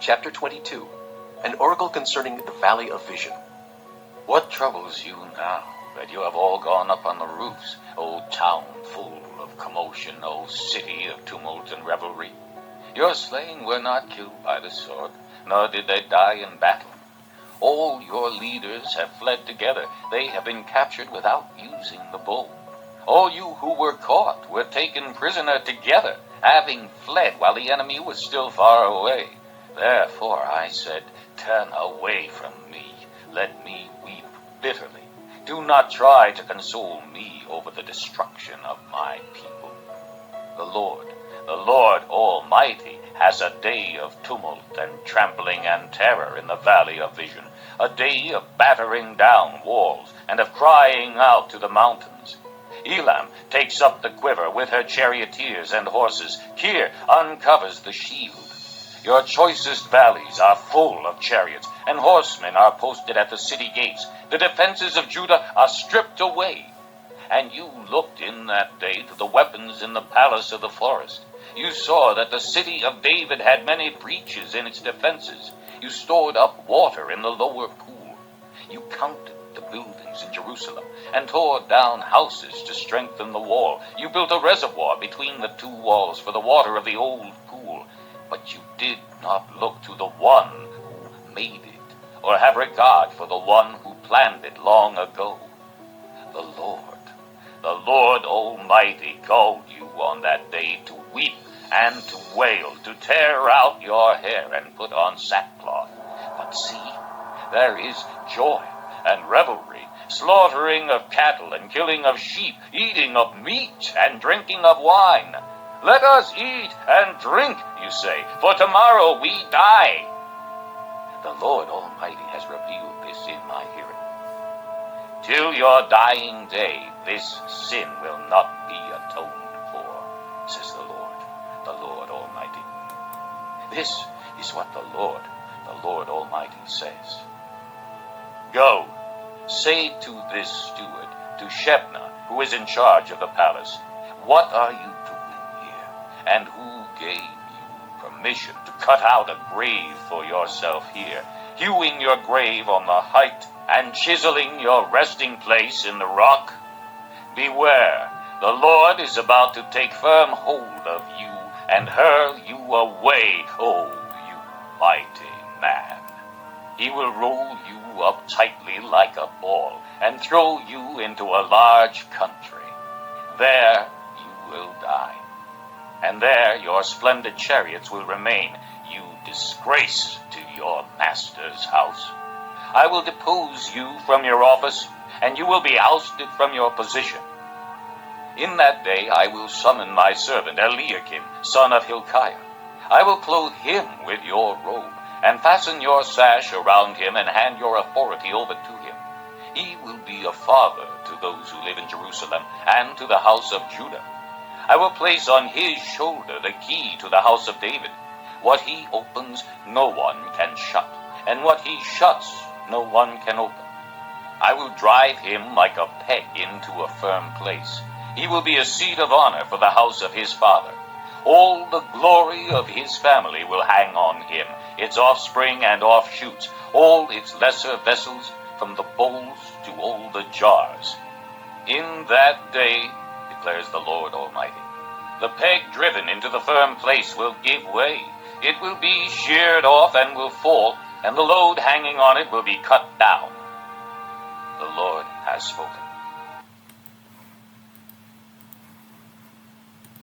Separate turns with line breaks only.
Chapter 22, an oracle concerning the Valley of Vision.
What troubles you now, that you have all gone up on the roofs, O town full of commotion, O city of tumult and revelry? Your slain were not killed by the sword, nor did they die in battle. All your leaders have fled together. They have been captured without using the bow. All you who were caught were taken prisoner together, having fled while the enemy was still far away. Therefore I said, turn away from me. Let me weep bitterly. Do not try to console me over the destruction of my people. The Lord Almighty, has a day of tumult and trampling and terror in the Valley of Vision, a day of battering down walls and of crying out to the mountains. Elam takes up the quiver with her charioteers and horses. Kir uncovers the shield. Your choicest valleys are full of chariots, and horsemen are posted at the city gates. The defenses of Judah are stripped away. And you looked in that day to the weapons in the palace of the forest. You saw that the city of David had many breaches in its defenses. You stored up water in the lower pool. You counted the buildings in Jerusalem and tore down houses to strengthen the wall. You built a reservoir between the two walls for the water of the old pool. But you did not look to the one who made it, or have regard for the one who planned it long ago. The Lord Almighty called you on that day to weep and to wail, to tear out your hair and put on sackcloth. But see, there is joy and revelry, slaughtering of cattle and killing of sheep, eating of meat and drinking of wine. Let us eat and drink, you say, for tomorrow we die. The Lord Almighty has revealed this in my hearing. Till your dying day, this sin will not be atoned for, says the Lord Almighty. This is what the Lord Almighty says. Go, say to this steward, to Shebna, who is in charge of the palace, what are you doing here? And who gave you permission to cut out a grave for yourself here, hewing your grave on the height and chiseling your resting place in the rock? Beware, the Lord is about to take firm hold of you and hurl you away, O you mighty man. He will roll you up tightly like a ball and throw you into a large country. There you will die, and there your splendid chariots will remain, you disgrace to your master's house. I will depose you from your office, and you will be ousted from your position. In that day I will summon my servant Eliakim, son of Hilkiah. I will clothe him with your robe, and fasten your sash around him, and hand your authority over to him. He will be a father to those who live in Jerusalem, and to the house of Judah. I will place on his shoulder the key to the house of David. What he opens, no one can shut, and what he shuts, no one can open. I will drive him like a peg into a firm place. He will be a seat of honor for the house of his father. All the glory of his family will hang on him, its offspring and offshoots, all its lesser vessels, from the bowls to all the jars. In that day, declares the Lord Almighty, the peg driven into the firm place will give way. It will be sheared off and will fall, and the load hanging on it will be cut down. The Lord has spoken.